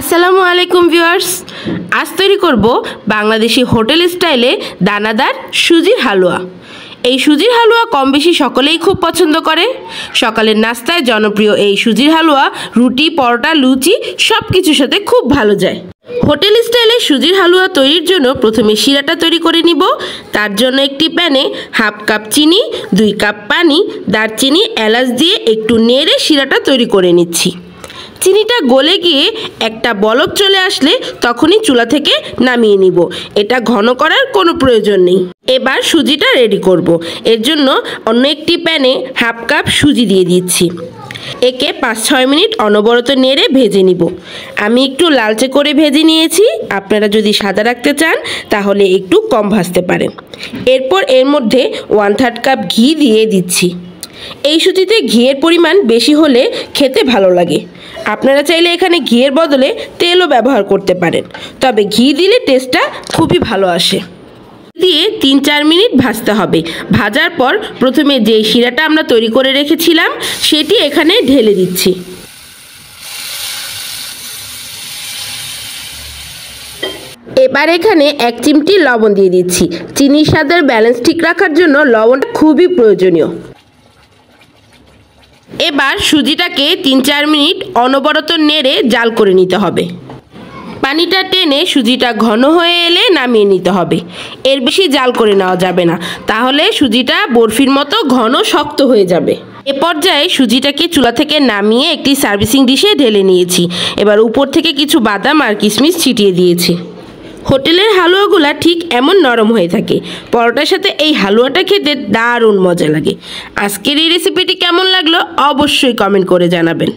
আসসালামু আলাইকুম ভিউয়ার্স, আজ তৈরি করব বাংলাদেশি হোটেল স্টাইলে দানাদার সুজির হালুয়া। এই সুজির হালুয়া কম বেশি সকলেই খুব পছন্দ করে। সকালের নাস্তায় জনপ্রিয় এই সুজির হালুয়া রুটি, পরোটা, লুচি সব কিছুর সাথে খুব ভালো যায়। হোটেল স্টাইলে সুজির হালুয়া তৈরির জন্য প্রথমে শিরাটা তৈরি করে নিব। তার জন্য একটি প্যানে হাফ কাপ চিনি, 2 কাপ পানি, দারচিনি, এলাচ দিয়ে একটু নেড়ে শিরাটা তৈরি করে নিচ্ছি। চিনিটা গলে গিয়ে একটা বলক চলে আসলে তখনই চুলা থেকে নামিয়ে নিব। এটা ঘন করার কোনো প্রয়োজন নেই। এবার সুজিটা রেডি করব। এর জন্য অন্য একটি প্যানে হাফ কাপ সুজি দিয়ে দিচ্ছি। একে 5-6 মিনিট অনবরত নেড়ে ভেজে নিব। আমি একটু লালচে করে ভেজে নিয়েছি। আপনারা যদি সাদা রাখতে চান তাহলে একটু কম ভাজতে পারেন। এরপর এর মধ্যে 1/3 কাপ ঘি দিয়ে দিচ্ছি। এই সুজিতে ঘিয়ের পরিমাণ বেশি হলে খেতে ভালো লাগে। আপনারা চাইলে এখানে ঘিয়ের বদলে তেলও ব্যবহার করতে পারেন, তবে ঘি দিলে টেস্টটা খুবই ভালো আসে। দিয়ে 3-4 মিনিট ভাজতে হবে। ভাজার পর প্রথমে যে শিরাটা আমরা তৈরি করে রেখেছিলাম সেটি এখানে ঢেলে দিচ্ছি। এবার এখানে 1 চিমটি লবণ দিয়ে দিচ্ছি। চিনির স্বাদের ব্যালেন্স ঠিক রাখার জন্য লবণটা খুবই প্রয়োজনীয়। এবার সুজিটাকে 3-4 মিনিট অনবরত নেড়ে জাল করে নিতে হবে। পানিটা টেনে সুজিটা ঘন হয়ে এলে নামিয়ে নিতে হবে। এর বেশি জাল করে নেওয়া যাবে না, তাহলে সুজিটা বরফির মতো ঘন শক্ত হয়ে যাবে। এ পর্যায়ে সুজিটাকে চুলা থেকে নামিয়ে একটি সার্ভিসিং ডিশে ঢেলে নিয়েছি। এবার উপর থেকে কিছু বাদাম আর কিশমিশ ছিটিয়ে দিয়েছি। হোটেলের হালুয়াগুলা ঠিক এমন নরম হয়ে থাকে। পরোটার সাথে এই হালুয়াটা খেতে দারুণ মজা লাগে। আজকের এই রেসিপিটি কেমন লাগলো অবশ্যই কমেন্ট করে জানাবেন।